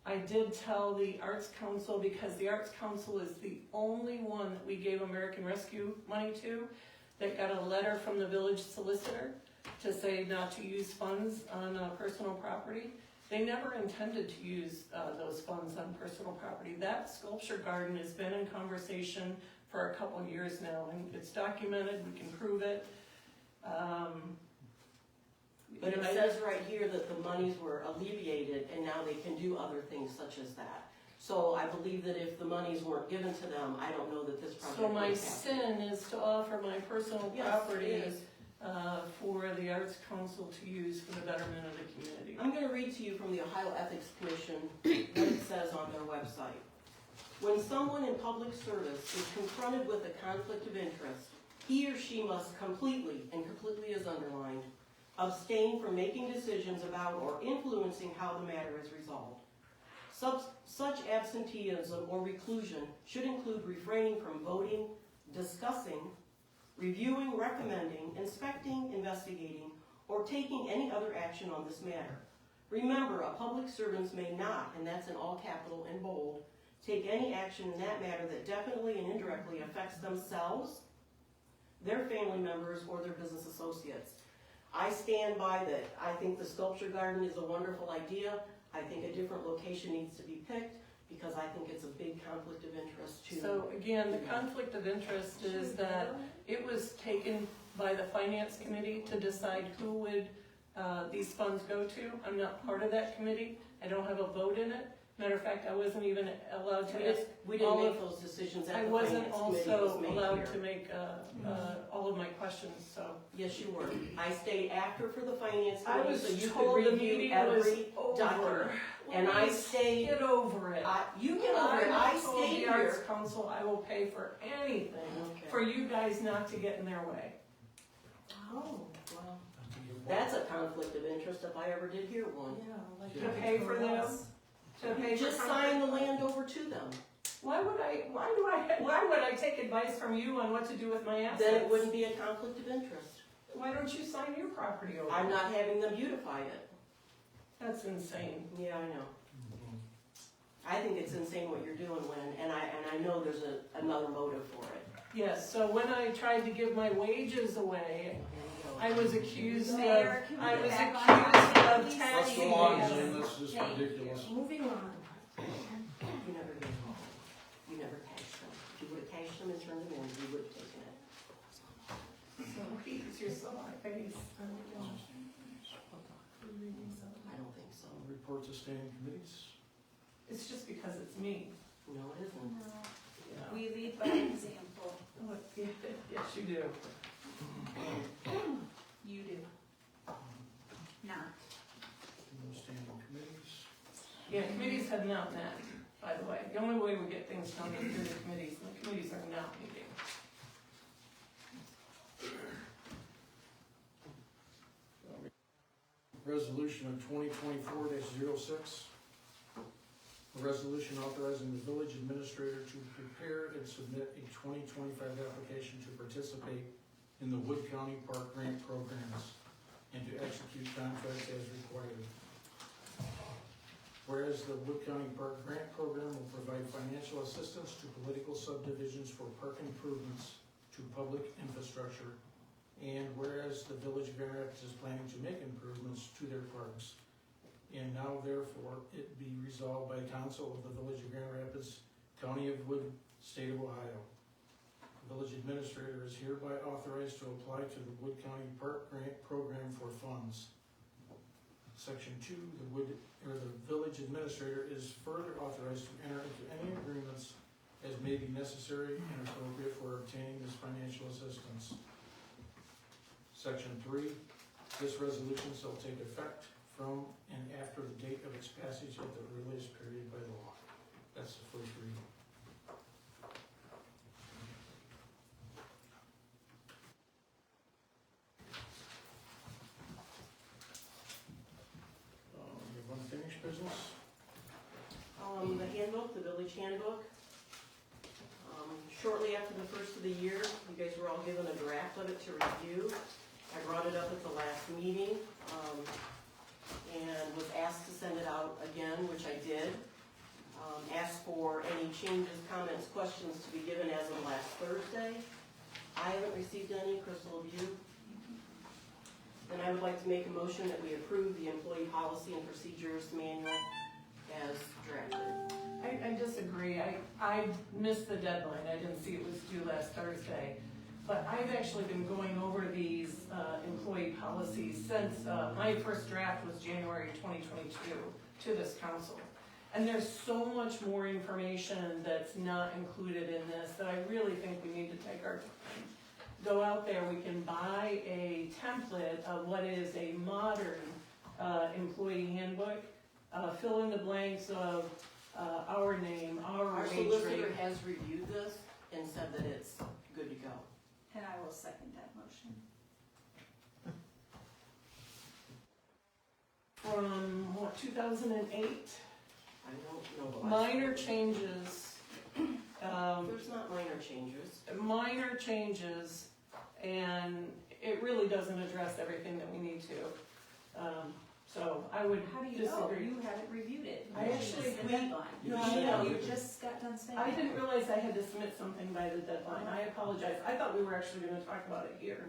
I did tell the Arts Council, because the Arts Council is the only one that we gave American Rescue money to, that got a letter from the village solicitor to say not to use funds on personal property. They never intended to use those funds on personal property. That sculpture garden has been in conversation for a couple of years now, and it's documented, we can prove it. But it says right here that the monies were alleviated and now they can do other things such as that. So I believe that if the monies weren't given to them, I don't know that this project So would my happen. sin is to offer my personal Yes, property it is. for the Arts Council to use for the betterment of the community. I'm gonna read to you from the Ohio Ethics Commission what it says on their website. When someone in public service is confronted with a conflict of interest, he or she must completely, and completely is underlined, abstain from making decisions about or influencing how the matter is resolved. Such absenteeism or reclusion should include refraining from voting, discussing, reviewing, recommending, inspecting, investigating, or taking any other action on this matter. Remember, a public servant may not, and that's in all capital and bold, take any action in that matter that definitely and indirectly affects themselves, their family members, or their business associates. I stand by that. I think the sculpture garden is a wonderful idea. I think a different location needs to be picked because I think it's a big conflict of interest too. So again, the conflict of interest is that it was taken by the finance committee to decide who would these funds go to. I'm not part of that committee. I don't have a vote in it. Matter of fact, I wasn't even allowed to ask. We didn't all make of- those decisions at I the wasn't finance committee. It was also made allowed here. to make all of my questions, so. Yes, you were. I stayed after for the finance I committee so was you told could the review meeting was every over. document. And I Please stayed, Get over it. you get over it, I told stayed the Arts here. Council I will pay for anything Okay. for you guys not to get in their way. Oh, well, that's a conflict of interest if I ever did hear one. Yeah, like. To pay for them? To pay for Just sign the land over to them. Why would I take advice from you on what to do with my assets? Then it wouldn't be a conflict of interest. Why don't you sign your property over? I'm not having them beautify it. That's insane. Yeah, I know. I think it's insane what you're doing, Lynn, and I know there's another motive for it. Yes, so when I tried to give my wages away, I was accused of, Mayor, can we I was get back on accused topic, of please? Let's taxing go on, you. Zane, this is Thank ridiculous. Moving on. You never did. You never cashed them. If you would've cashed them and turned them in, you would've taken it. So please, you're so my face. I don't think so. Reports of standing committees. It's just because it's me. No, it isn't. Yeah. We lead by example. Yes, you do. You do. Not. No standing committees. Yeah, committees have not met, by the way. The only way we get things done is through the committees, and the committees are not meeting. Resolution of 2024-06. A resolution authorizing the village administrator to prepare and submit a 2025 application to participate in the Wood County Park Grant programs and to execute contracts as required. Whereas the Wood County Park Grant Program will provide financial assistance to political subdivisions for park improvements to public infrastructure. And whereas the Village of Grand Rapids is planning to make improvements to their parks. And now therefore it be resolved by council of the Village of Grand Rapids, County of Wood, State of Ohio. The village administrator is hereby authorized to apply to the Wood County Park Grant Program for funds. Section 2, the village administrator is further authorized to enter into any agreements as may be necessary and appropriate for obtaining this financial assistance. Section 3, this resolution shall take effect from and after the date of its passage at the earliest period by law. That's the first reading. You have unfinished business? The handbook, the village handbook. Shortly after the first of the year, you guys were all given a draft of it to review. I brought it up at the last meeting, and was asked to send it out again, which I did. Asked for any changes, comments, questions to be given as of last Thursday. I haven't received any. Crystal, have you? Then I would like to make a motion that we approve the employee policy and procedures manual as drafted. I disagree. I missed the deadline. I didn't see it was due last Thursday. But I've actually been going over these employee policies since my first draft was January 2022 to this council. And there's so much more information that's not included in this that I really think we need to take our time. Go out there, we can buy a template of what is a modern employee handbook, fill in the blanks of our name, our Our wage solicitor rate. has reviewed this and said that it's good to go. And I will second that motion. From, what, 2008? I don't know. Minor changes. There's not minor changes. Minor changes, and it really doesn't address everything that we need to. So I would How do you know? disagree. You haven't reviewed it. I actually- The deadline. You I should know, have. you just got done saying. I didn't realize I had to submit something by the deadline. I apologize. I thought we were actually gonna talk about it here.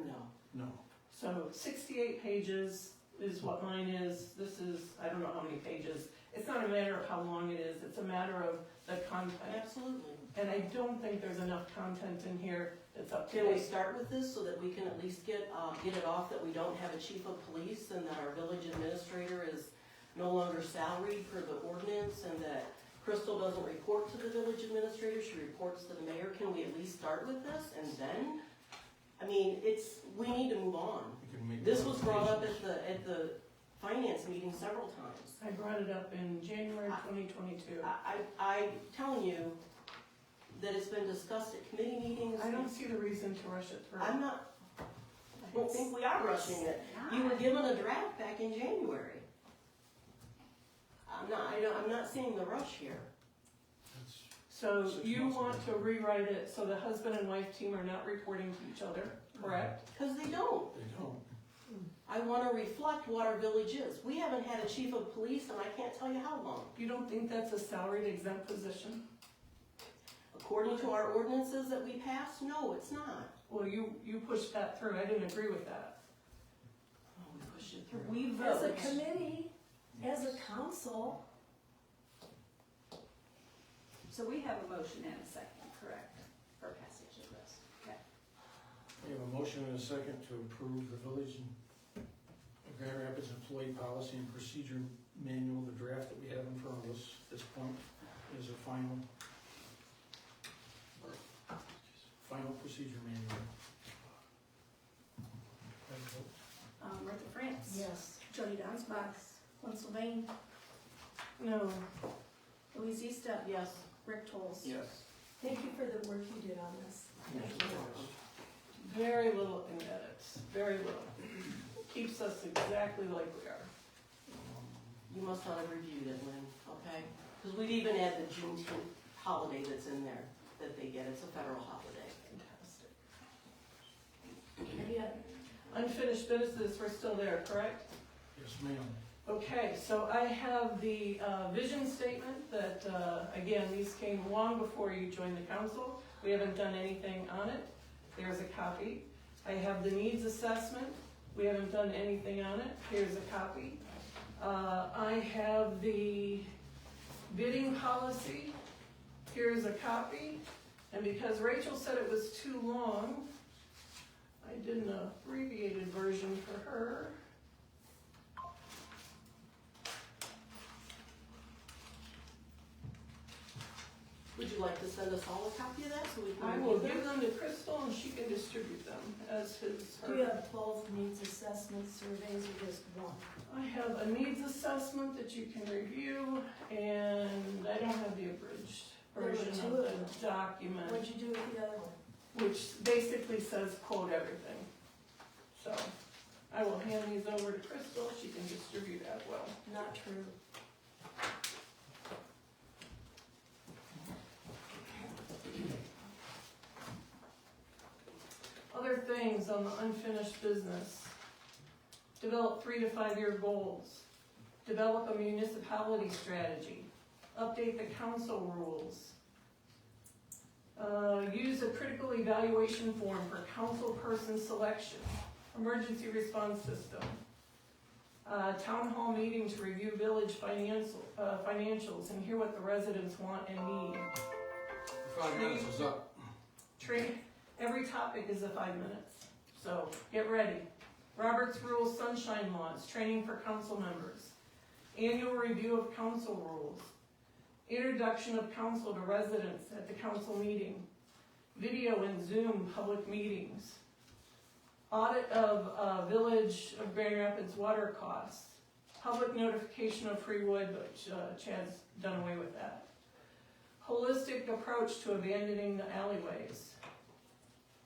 No. No. So 68 pages is what mine is. This is, I don't know how many pages. It's not a matter of how long it is, it's a matter of the content. Absolutely. And I don't think there's enough content in here that's up to Can we date. start with this so that we can at least get it off that we don't have a chief of police and that our village administrator is no longer salaried per the ordinance and that Crystal doesn't report to the village administrator, she reports to the mayor? Can we at least start with this and then? I mean, we need to move on. You can make This was brought up modifications. at the finance meeting several times. I brought it up in January 2022. I'm telling you that it's been discussed at committee meetings. I don't see the reason to rush it through. I don't think we are rushing it. You were given a draft back in January. I'm not seeing the rush here. That's- So 6 you months want ago. to rewrite it so the husband and wife team are not reporting to each other, correct? Because they don't. They don't. I want to reflect what our village is. We haven't had a chief of police and I can't tell you how long. You don't think that's a salaried exempt position? According to our ordinances that we passed, no, it's not. Well, you pushed that through. I didn't agree with that. Oh, we pushed it through. We As a vote. committee, as a council, So we have a motion and a second, correct, for passage of this. Okay. We have a motion and a second to approve the village of Grand Rapids employee policy and procedure manual. The draft that we have in front of us at this point is a final procedure manual. Martha France. yes. Jody Donsbach. Lynn Sylvain. No, Louise Eastuck. Yes. Rick Tolz. Yes. Thank you for the work you did on this. very little in edits, very little. Keeps us exactly like we are. You must not have reviewed it, Lynn, okay? Because we've even had the Juneteenth holiday that's in there that they get. It's a federal holiday. Fantastic. And yet, Unfinished business, we're still there, correct? Yes, ma'am. Okay, so I have the vision statement that, again, these came long before you joined the council. We haven't done anything on it. There's a copy. I have the needs assessment. We haven't done anything on it. Here's a copy. I have the bidding policy. Here's a copy. And because Rachel said it was too long, I did an abbreviated version for her. Would you like to send us all a copy of that so we can? I will review give them to Crystal and she can distribute them as his. Do you have both needs assessment surveys or just one? I have a needs assessment that you can review, and I don't have the abridged There were version two of of them. the document, What'd you do with the other one? which basically says quote everything. So, I will hand these over to Crystal, she can distribute as well. Not true. Other things on the unfinished business. Develop 3 to 5 year goals. Develop a municipality strategy. Update the council rules. Use a critical evaluation form for council person selection. Emergency response system. Town hall meeting to review village financials and hear what the residents want and need. 5 minutes is up. Every topic is a 5 minutes, so get ready. Robert's Rules Sunshine Laws, training for council members. Annual review of council rules. Introduction of council to residents at the council meeting. Video and Zoom public meetings. Audit of Village of Grand Rapids water costs. Public notification of free wood, but Chad's done away with that. Holistic approach to abandoning the alleyways.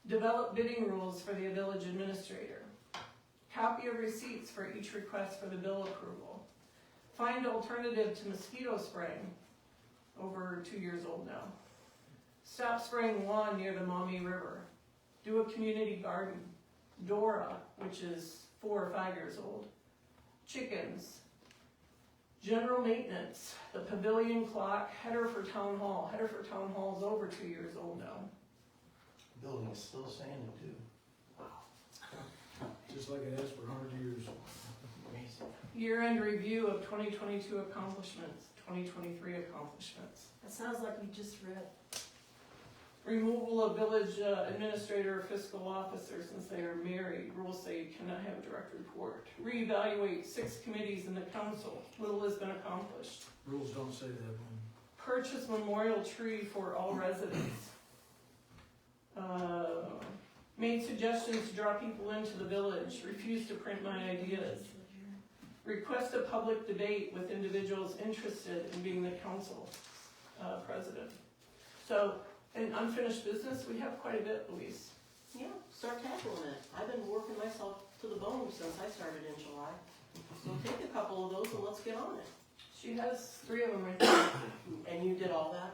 Develop bidding rules for the village administrator. Copy of receipts for each request for the bill approval. Find alternative to mosquito spraying. Over 2 years old now. Stop spraying lawn near the Maumee River. Do a community garden. Dora, which is 4 or 5 years old. Chickens. General maintenance. The pavilion clock. Header for town hall. Header for town hall is over 2 years old now. Building is still standing too. Just like it has for 100 years. Amazing. Year-end review of 2022 accomplishments, 2023 accomplishments. That sounds like we just read. Removal of village administrator or fiscal officer since they are married. Rules say you cannot have a direct report. Reevaluate 6 committees in the council. Little has been accomplished. Rules don't say that. Purchase memorial tree for all residents. Made suggestions to draw people into the village. Refused to print my ideas. Request a public debate with individuals interested in being the council president. So, in unfinished business, we have quite a bit, Louise. Yeah, start tackling it. I've been working myself to the bone since I started in July. So take a couple of those and let's get on it. She has 3 of them right there. And you did all that?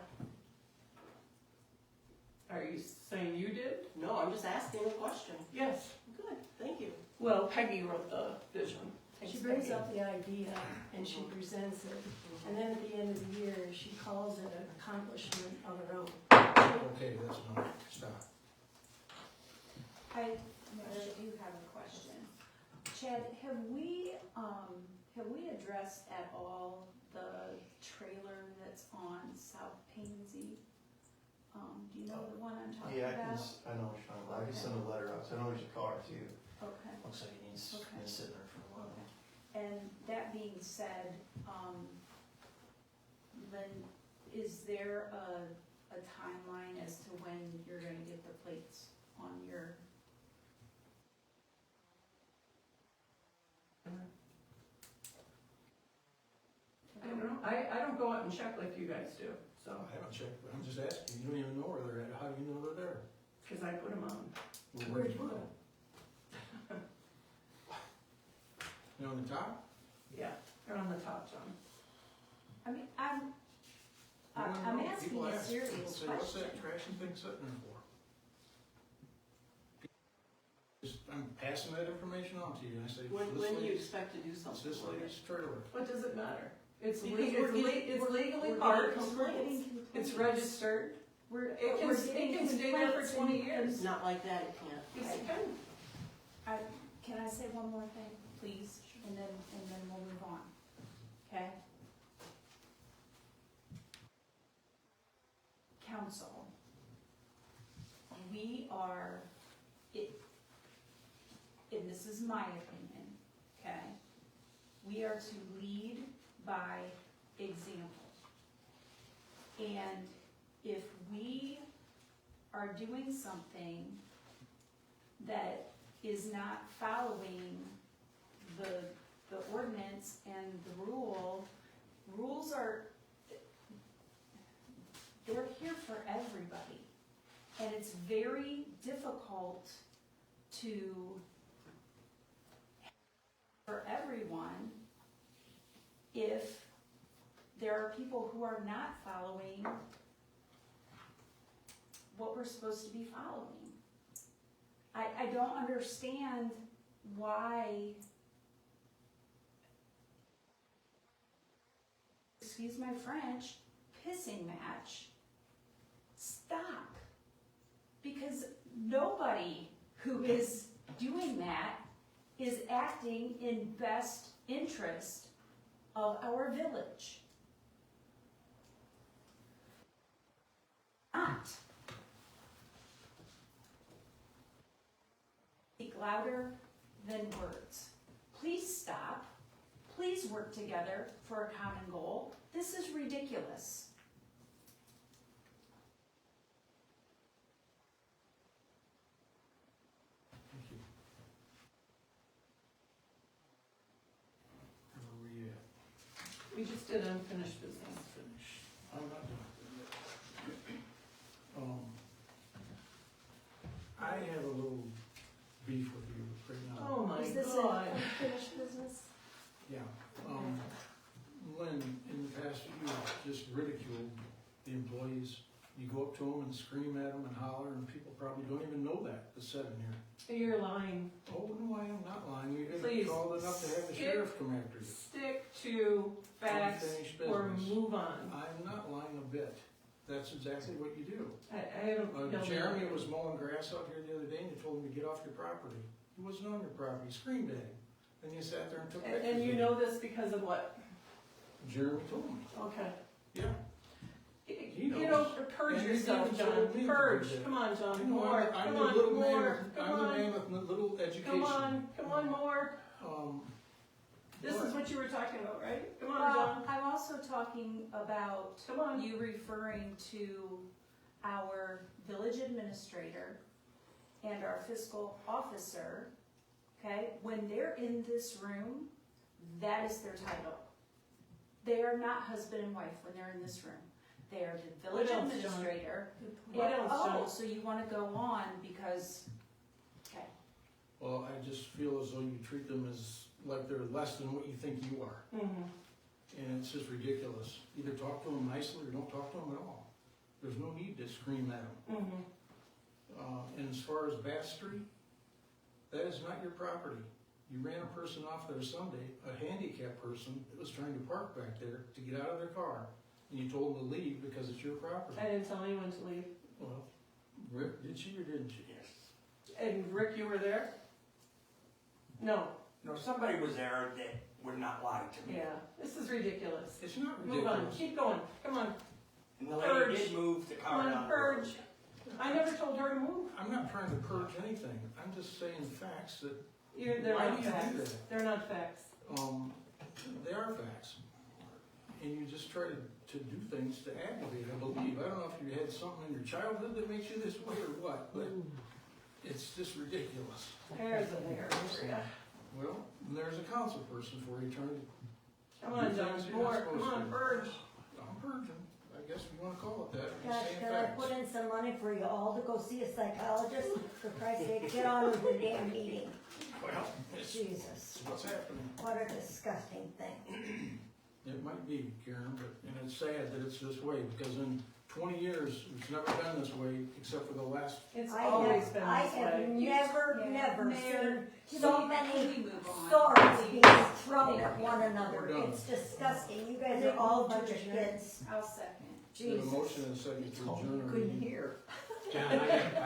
Are you saying you did? No, I'm just asking a question. Yes. Good, thank you. Well, Peggy wrote the vision. Thanks, She brings Peggy. up the idea and she presents it, and then at the end of the year, she calls it an accomplishment of her own. Okay, that's enough. Stop. I do have a question. Chad, have we addressed at all the trailer that's on South Painsy? Do you know the one I'm talking Yeah, about? I know what you're talking about. I can send a letter out, 'cause I know there's a car too. Okay. Looks like it needs, Okay. been sitting there for a while. And that being said, Lynn, is there a timeline as to when you're gonna get the plates on your? I don't know. I don't go out and check like you guys do, so, I haven't checked, but I'm just asking. You don't even know where they're at. How do you know they're there? because I put them on. Where'd you put them? They're on the top? Yeah, they're on the top, John. I mean, I'm You wanna I'm know? asking People a ask. serious People say, what's question. that trashy thing sitting there for? I'm passing that information on to you, and I say, When do you expect to do it's something this with it? lady's trailer. What does it matter? It's Because legally we're parked, getting complaints. it's registered, it can stay there for 20 years. Not like that, it can't. Yes, it can. Can I say one more thing, please? And then we'll move on, okay? Council, we are, and this is my opinion, okay? We are to lead by example. And if we are doing something that is not following the ordinance and the rules are, they're here for everybody. And it's very difficult for everyone if there are people who are not following what we're supposed to be following. I don't understand why, excuse my French, pissing match. Stop. Because nobody who is doing that is acting in best interest of our village. Not. Speak louder than words. Please stop. Please work together for a common goal. This is ridiculous. Thank you. Where were we at? We just did unfinished business. Finish. I'm not done. I have a little beef with you right now. Oh my Is this God. unfinished business? Yeah, Lynn, in the past, you just ridiculed the employees. You go up to them and scream at them and holler, and people probably don't even know that, that's said in here. You're lying. Oh, no, I am not lying. You Please, didn't call enough to have the sheriff come after you. Stick to facts Unfinished or business. move on. I'm not lying a bit. That's exactly what you do. I don't know. Jeremy was mowing grass out here the other day, and you told him to get off your property. He wasn't on your property, screamed at him. Then you sat there and took pictures. And you of know him. this because of what? Jeremy told me, Okay. yeah. You knows. know, purge And he yourself, even John. told me to Purge. do that. Come on, You John. know, More. I'm Come the on, little man more. with, Come I'm the on. man with little education. Come on. Come on, more. This What? is what you were talking about, right? Come on, Well, John. I'm also talking about Come on. you referring to our village administrator and our fiscal officer, okay? When they're in this room, that is their title. They are not husband and wife when they're in this room. They are the village What else, John? administrator. What else, Oh, John? so you wanna go on because, okay. Well, I just feel as though you treat them as, like they're less than what you think you are. Mm-hmm. And it's just ridiculous. Either talk to them nicely or don't talk to them at all. There's no need to scream at them. Mm-hmm. And as far as Bass Street, that is not your property. You ran a person off there Sunday, a handicapped person that was trying to park back there to get out of their car. And you told them to leave because it's your property. I didn't tell anyone to leave. Well, Rick, did she or didn't she? And Rick, you were there? No. No, somebody was there that would not lie to me. Yeah. This is ridiculous. It's not Move on. ridiculous. Keep going. Come on. And the lady Purge. did move the Come car on, down the road. purge. I never told her to move. I'm not trying to purge anything. I'm just saying facts that, They're Why not do you do facts. that? They're not facts. they are facts. And you just try to do things to aggravate, I believe. I don't know if you had something in your childhood that makes you this way or what, but it's just ridiculous. There's a there. Yeah. Well, there's a council person for you trying to, Come on, John. More. Come on, purge. I'm purging, I guess we wanna call it that. I'm Gosh, saying can I facts. put in some money for you all to go see a psychologist? For Christ's sake, get on with the damn meeting. Well, it's Jesus, what's happening. what a disgusting thing. It might be, Karen, but, and it's sad that it's this way, because in 20 years, it's never been this way, except for the last, It's I always have, been I this have way. never, Yeah. never Mayor, seen so can many we move on? swords Please. being thrown at one another. We're done. It's disgusting. You guys are all a bunch of kids. I'll second. we have a Jesus. motion and a second to Told me adjourn. you our couldn't meeting. hear. John, I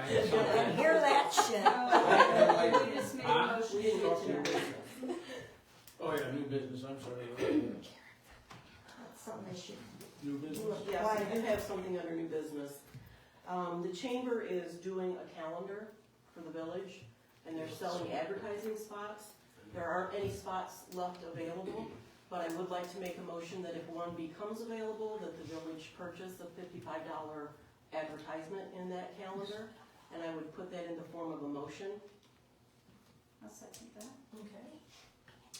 have something. Hear that shit. Oh, we just made a motion We didn't to get to your adjourn. business. Oh, yeah, new business, I'm sorry. That's something they should New business? do. Yes, I do have something under new business. The chamber is doing a calendar for the village, and they're selling advertising spots. There aren't any spots left available, but I would like to make a motion that if one becomes available, that the village purchase a $55 advertisement in that calendar, and I would put that in the form of a motion. I'll second that. Okay.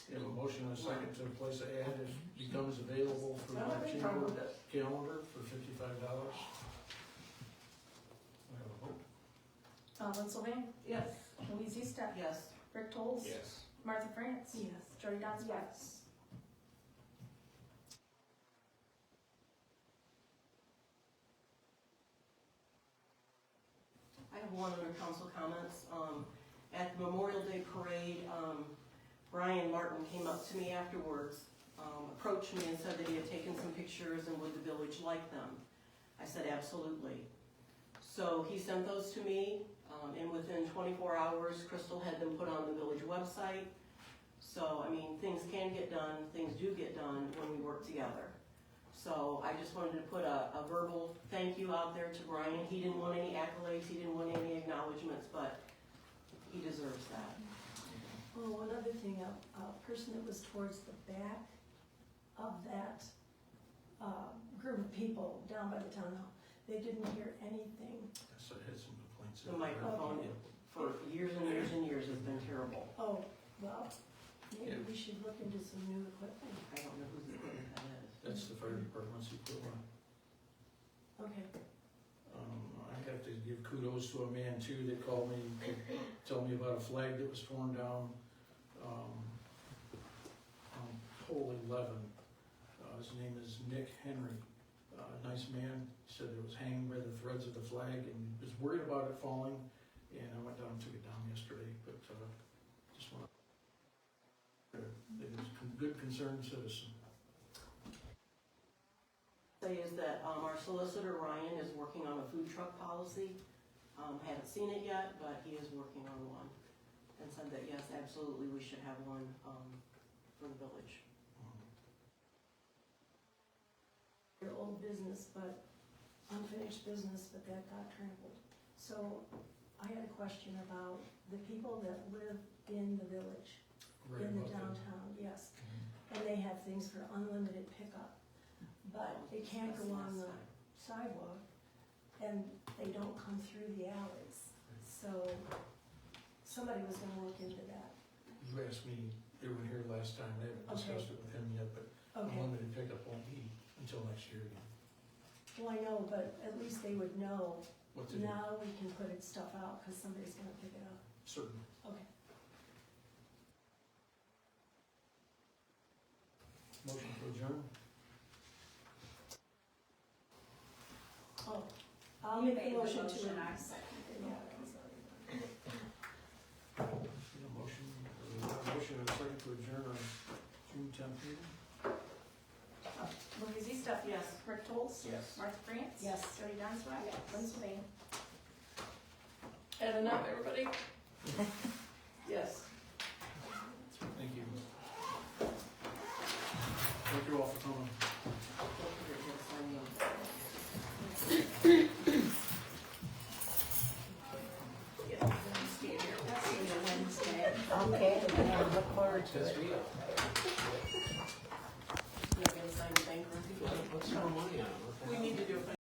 We have a motion and a second to place an ad if it becomes available for I don't the have any problem chamber with it. calendar for $55. We have a vote. Lynn Sylvain, Yes. Louise Eastuck, Yes. Rick Tolz, Yes. Martha France, Yes. Jody Donson. Yes. I have one under council comments. At the Memorial Day Parade, Brian Martin came up to me afterwards, approached me and said that he had taken some pictures and would the village like them. I said, absolutely. So he sent those to me, and within 24 hours, Crystal had them put on the village website. So, I mean, things can get done, things do get done when we work together. So I just wanted to put a verbal thank you out there to Brian. He didn't want any accolades, he didn't want any acknowledgements, but he deserves that. Oh, one other thing, a person that was towards the back of that group of people down by the town hall, they didn't hear anything. So I had some complaints. The microphone for years and years and years has been terrible. Oh, well, maybe Yeah. we should look into some new equipment. I don't know whose equipment that is. That's the fire department's equivalent. Okay. I have to give kudos to a man too that called me to tell me about a flag that was torn down on pole 11. His name is Nick Henry. Nice man. He said it was hanging by the threads of the flag and was worried about it falling. And I went down and took it down yesterday, but just want to, it was a good concerned citizen. Say is that our solicitor Ryan is working on a food truck policy. Haven't seen it yet, but he is working on one. And said that yes, absolutely, we should have one for the village. Your old business, but unfinished business, but that got trampled. So I had a question about the people that live in the village, Right in the about that. downtown, yes. And they have things for unlimited pickup, but they can't go on the sidewalk and they don't come through the alleys. So somebody was gonna look into that. You asked me, they were here last time, I haven't discussed it with him yet, but Okay, unlimited pickup won't be until next year again. well, I know, but at least they would know, What to do? now we can put it stuff out, cause somebody's gonna pick it up. Certainly. Okay. Motion to adjourn? Oh, I'll You make made a the motion to. motion, I seconded it. Yeah, that's already done. Motion and a second to adjourn on June 10th meeting? Louise Eastuck, Yes. Rick Tolz, Yes. Martha France, Yes. Jody Donson, Lynn Sylvain. And enough, everybody? Yes. Thank you. Thank you all for coming. Don't forget to sign those. Okay, and look forward to it. You're not gonna sign the bank review? Let's throw money on it. What the We hell? need to do a